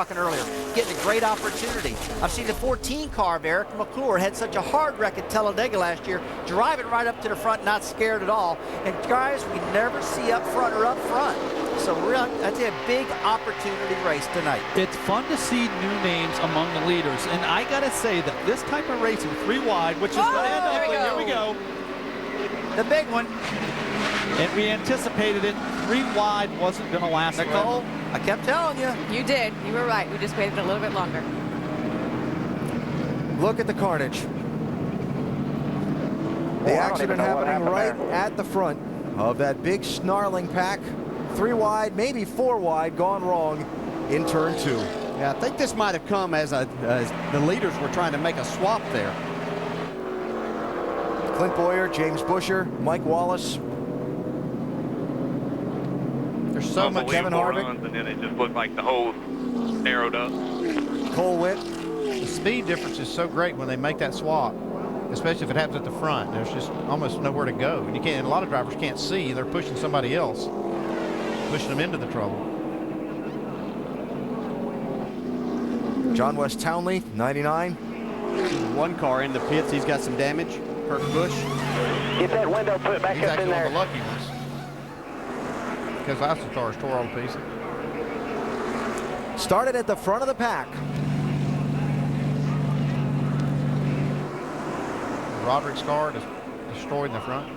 talking earlier, getting a great opportunity. I've seen the 14 car of Eric McClure had such a hard wreck at Talladega last year, driving right up to the front, not scared at all. And guys, we never see up front or up front. So that's a big opportunity race tonight. It's fun to see new names among the leaders. And I got to say that this type of racing, 3 wide, which is going to end up, here we go. The big one. And we anticipated it. 3 wide wasn't going to last. Nicole, I kept telling you. You did. You were right. We just waited a little bit longer. Look at the carnage. The accident happening right at the front of that big snarling pack. 3 wide, maybe 4 wide, gone wrong in turn 2. Yeah, I think this might have come as the leaders were trying to make a swap there. Clint Boyer, James Busher, Mike Wallace. There's so much. Kevin Harvick. And then it just looked like the hole narrowed up. Cole Witt. The speed difference is so great when they make that swap, especially if it happens at the front. There's just almost nowhere to go. And you can't, and a lot of drivers can't see. They're pushing somebody else, pushing them into the trouble. John West Townley, 99. One car in the pits. He's got some damage. Kurt Busch. Get that window put back He's up actually in there. one of the lucky ones, because last cars tore all to pieces. Started at the front of the pack. Roderick's car destroyed in the front.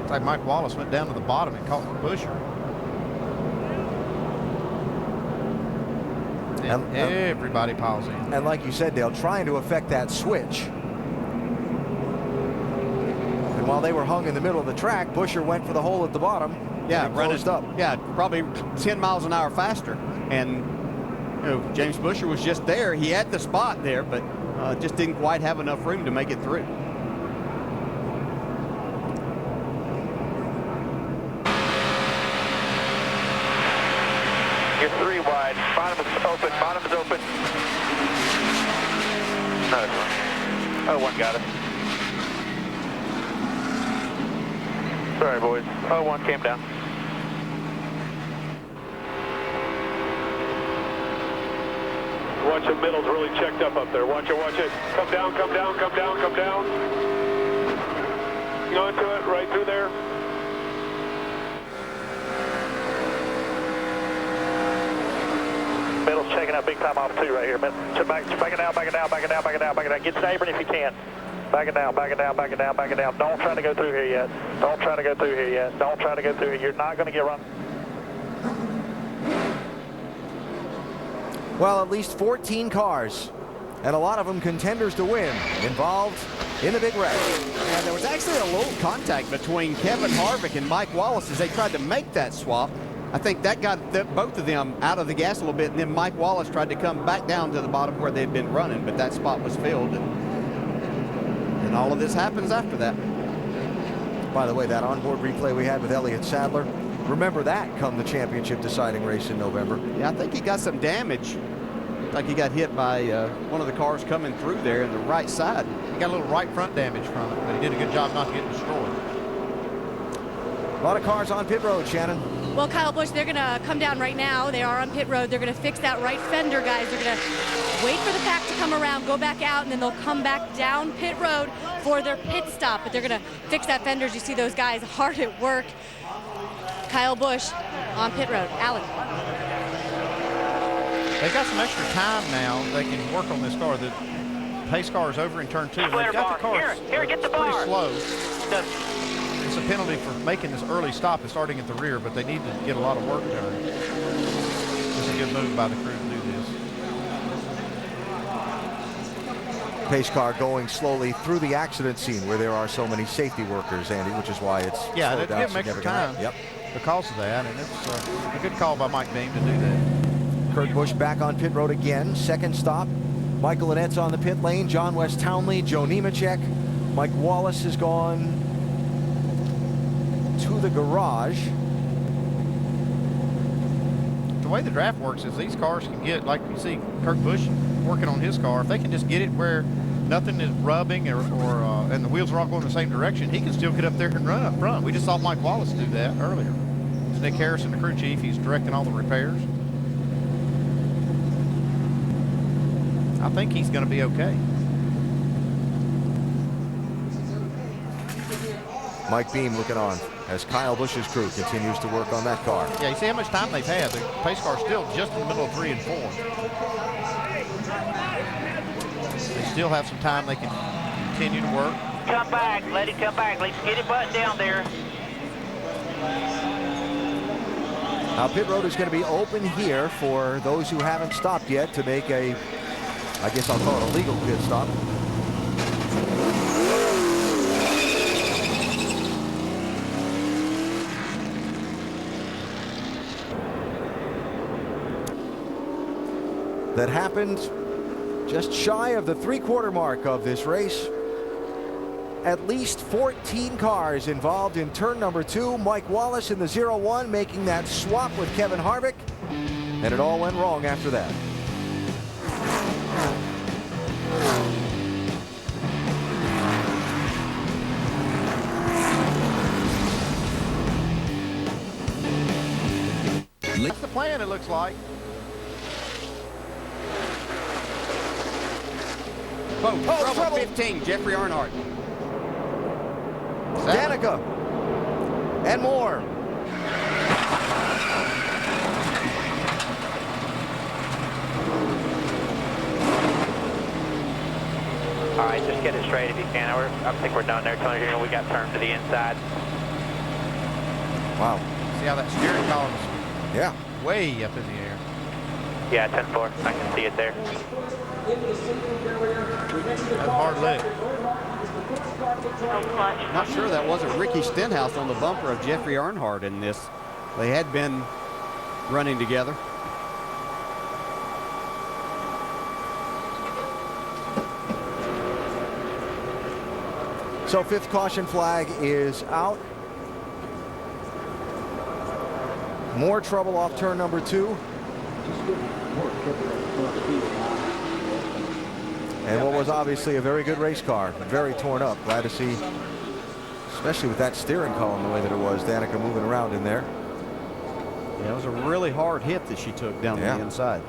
It's like Mike Wallace went down to the bottom and caught Busher. And everybody piles in. And like you said, Dale, trying to affect that switch. And while they were hung in the middle of the track, Busher went for the hole at the bottom. Yeah, closed up. Yeah, probably 10 miles an hour faster. And you know, James Busher was just there. He had the spot there, but just didn't quite have enough room to make it through. You're 3 wide. Bottom is open. Bottom is open. Oh, one got it. Sorry, boys. Oh, one came down. Watch the middle's really checked up there. Watch it, watch it. Come down, come down, come down, come down. Go into it, right through there. Middle's checking out big time off 2 right here. Back it down, back it down, back it down, back it down, back it down. Get Saban if you can. Back it down, back it down, back it down, back it down. Don't try to go through here yet. Don't try to go through here yet. Don't try to go through here. You're not going to get run. Well, at least 14 cars, and a lot of them contenders to win, involved in the big wreck. And there was actually a low contact between Kevin Harvick and Mike Wallace as they tried to make that swap. I think that got both of them out of the gas a little bit, and then Mike Wallace tried to come back down to the bottom where they'd been running, but that spot was filled, and all of this happens after that. By the way, that onboard replay we had with Elliott Sadler, remember that come the championship deciding race in November. Yeah, I think he got some damage. Like he got hit by one of the cars coming through there in the right side. He got a little right front damage from it, but he did a good job not to get destroyed. A lot of cars on pit road, Shannon. Well, Kyle Busch, they're going to come down right now. They are on pit road. They're going to fix that right fender, guys. They're going to wait for the pack to come around, go back out, and then they'll come back down pit road for their pit stop. But they're going to fix that fender. You see those guys hard at work. Kyle Busch on pit road. Alan. They've got some extra time now. They can work on this car. The pace car is over in turn 2. They've got the car Get the pretty bar. slow. It's a penalty for making this early stop and starting at the rear, but they need to get a lot of work done. It's a good move by the crew to do this. Pace car going slowly through the accident scene where there are so many safety workers, Andy, which is why it's Yeah, slowed they down give them extra time significantly. Yep. because of that, and it's a good call by Mike Beam to do that. Kurt Busch back on pit road again. Second stop. Michael Annette's on the pit lane. John West Townley, Joe Nemechek. Mike Wallace has gone to the garage. The way the draft works is these cars can get, like you see Kurt Busch working on his car, if they can just get it where nothing is rubbing and the wheels are all going the same direction, he can still get up there and run up front. We just saw Mike Wallace do that earlier. It's Nick Harrison, the crew chief. He's directing all the repairs. I think he's going to be okay. Mike Beam looking on as Kyle Busch's crew continues to work on that car. Yeah, you see how much time they've had. The pace car's still just in the middle of 3 and 4. They still have some time they can continue to work. Come back, let it come back. Let's get it buttoned down there. Now pit road is going to be open here for those who haven't stopped yet to make a, I guess I'll call it a legal pit stop. That happened just shy of the 3/4 mark of this race. At least 14 cars involved in turn number 2. Mike Wallace in the 0-1 making that swap with Kevin Harvick, and it all went wrong after that. That's the plan, it looks like. Oh, trouble. 15, Jeffrey Earnhardt. Danica and more. All right, just get it straight if you can. I think we're done there. Tony, we got turned to the inside. Wow. See how that steering column is Yeah. way up in the air. Yeah, 10-4. I can see it there. That's a hard lick. Not sure that wasn't Ricky Stenhouse on the bumper of Jeffrey Earnhardt in this. They had been running together. So 5th caution flag is out. More trouble off turn number 2. And what was obviously a very good race car, very torn up. Glad to see, especially with that steering column the way that it was, Danica moving around in there. Yeah, it was a really hard hit that she took down the inside.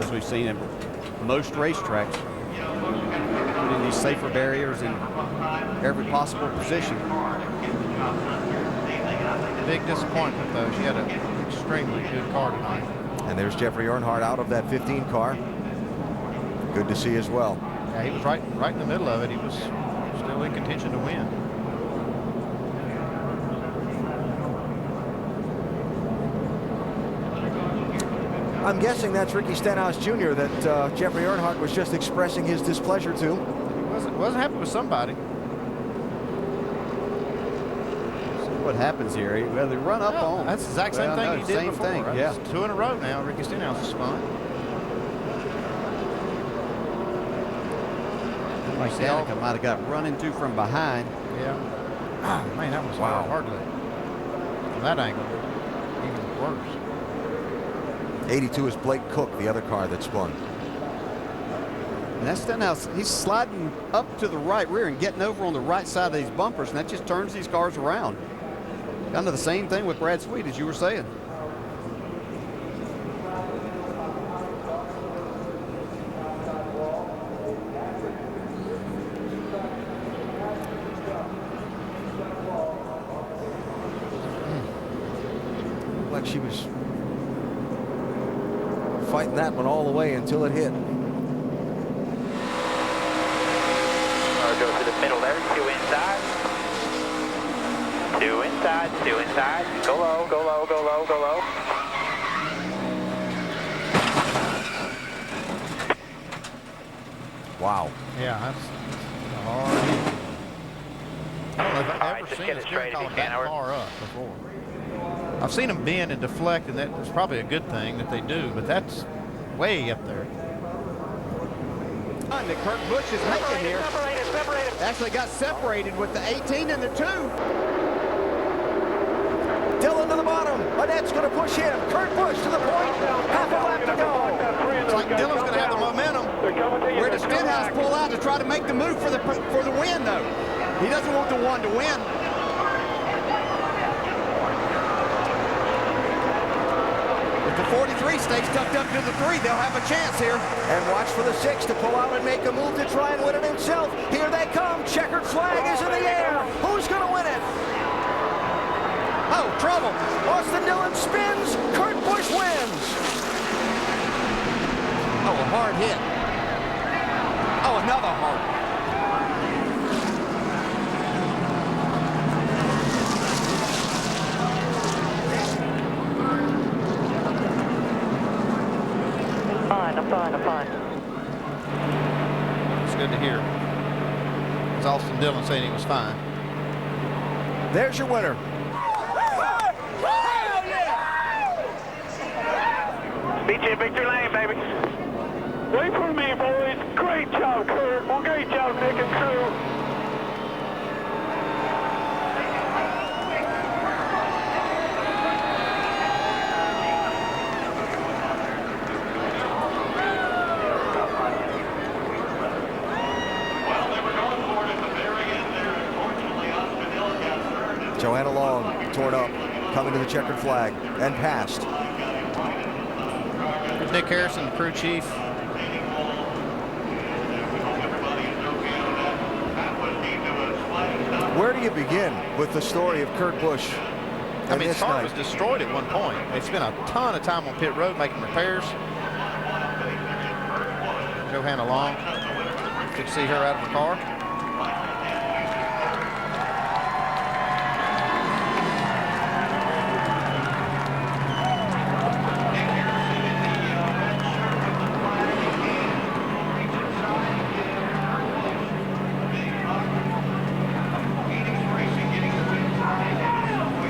As we've seen in most racetracks, putting these safer barriers in every possible position. Big disappointment, though. She had an extremely good car tonight. And there's Jeffrey Earnhardt out of that 15 car. Good to see as well. Yeah, he was right in the middle of it. He was still in contention to win. I'm guessing that's Ricky Stenhouse Jr. that Jeffrey Earnhardt was just expressing his displeasure to. He wasn't happy with somebody. What happens here? Well, they run up on. That's the exact same thing he did same before. thing, Right? yeah. It's 2 in a row now. Ricky Stenhouse has spun. Like Danica might have got run into from behind. Yeah. Ah, man, that was hard lick. From that angle, even worse. 82 is Blake Cook, the other car that spun. And that's Stenhouse. He's sliding up to the right rear and getting over on the right side of these bumpers, and that just turns these cars around. Kind of the same thing with Brad Sweet, as you were saying. Like she was fighting that one all the way until it hit. Go to the middle there. 2 inside. 2 inside. 2 inside. Go low. Go low. Go low. Go low. Wow. Yeah, that's a hard hit. I don't know if I've All right, ever just seen get a it steering straight if you column can, that Howard. far up before. I've seen them bend and deflect, and that's probably a good thing that they do, but that's way up there. That Kurt Busch is making here. Separated. Actually got separated with the 18 and the 2. Dillon to the bottom. Annette's going to push him. Kurt Busch to the point. Half a lap to go. It's like Dillon's going to have the momentum coming to you. Where does Stenhouse pull out to try to make the move for the win, though? He doesn't want the one to win. If the 43 stays tucked up to the 3, they'll have a chance here. And watch for the 6 to pull out and make a move to try and win it himself. Here they come. Checkered flag is in the air. Who's going to win it? Oh, trouble. Austin Dillon spins. Kurt Busch wins. Oh, a hard hit. Oh, another hard. I'm fine. It's good to hear. It's Austin Dillon saying he was fine. There's your winner. Beat you in victory lane, baby. Wait for me, boys. Great job, Kurt. Well, great job, Nick and crew. Joanna Long torn up, coming to the checkered flag, and passed. Nick Harrison, the crew chief. Where do you begin with the story of Kurt Busch? I mean, his car was destroyed at one point. They spent a ton of time on pit road making repairs. Joanna Long, good to see her out of the car.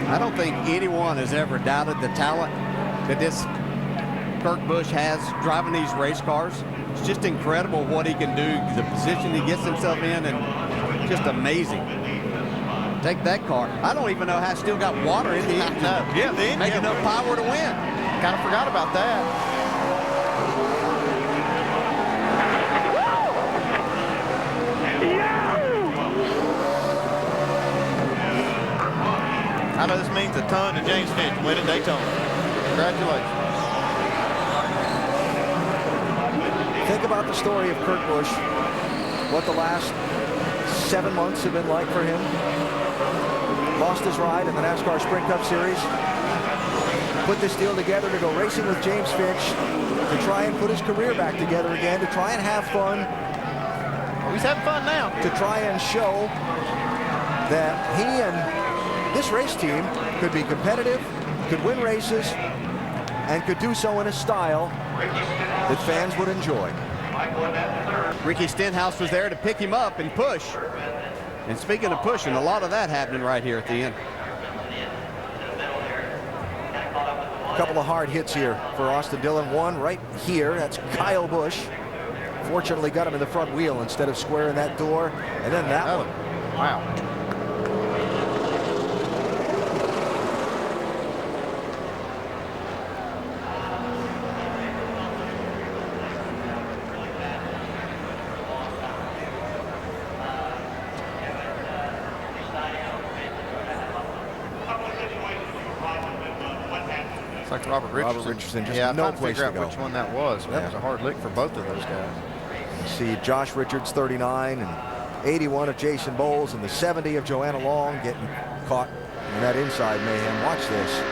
I don't think anyone has ever doubted the talent that this Kurt Busch has driving these race cars. It's just incredible what he can do, the position he gets himself in, and just amazing. Take that car. I don't even know how it's still got water in the engine. No. Yeah, the engine. Make enough power to win. Kind of forgot about that. I know this means a ton to James Finch winning Daytona. Congratulations. Think about the story of Kurt Busch, what the last 7 months have been like for him. Lost his ride in the NASCAR Sprint Cup Series. Put this deal together to go racing with James Finch, to try and put his career back together again, to try and have fun. Oh, he's having fun now. To try and show that he and this race team could be competitive, could win races, and could do so in a style that fans would enjoy. Ricky Stenhouse was there to pick him up and push. And speaking of pushing, a lot of that happening right here at the end. A couple of hard hits here for Austin Dillon. One right here, that's Kyle Busch. Fortunately got him in the front wheel instead of squaring that door. And then that one. Wow. Like Robert Richardson. Just yeah, no I'm trying to place figure to out go. which one that was. That was a hard lick for both of those guys. You see Josh Richards, 39, and 81 of Jason Bowles, and the 70 of Joanna Long getting caught in that inside mayhem. Watch this.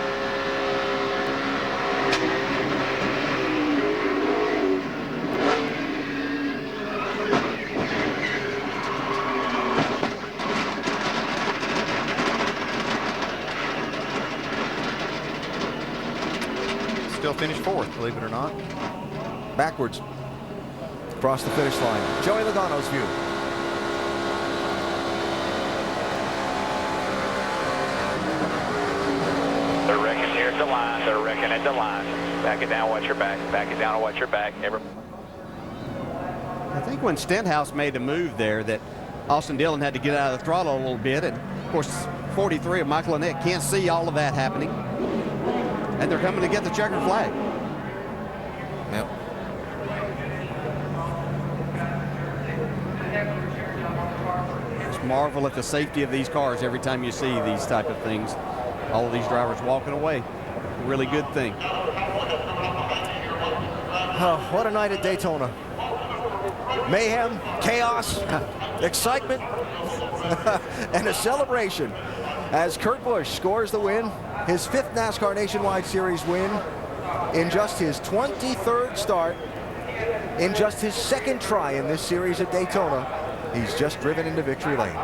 Still finished fourth, believe it or not. Backwards across the finish line. Joey Logano's view. They're wrecking here at the line. They're wrecking at the line. Back it down, watch your back. Back it down and watch your back. I think when Stenhouse made a move there that Austin Dillon had to get out of the throttle a little bit. And of course, 43 of Michael Annett can't see all of that happening. And they're coming to get the checkered flag. Yep. Just marvel at the safety of these cars every time you see these type of things. All of these drivers walking away. Really good thing. Oh, what a night at Daytona. Mayhem, chaos, excitement, and a celebration as Kurt Busch scores the win, his 5th NASCAR Nationwide Series win in just his 23rd start, in just his 2nd try in this series at Daytona. He's just driven into victory lane.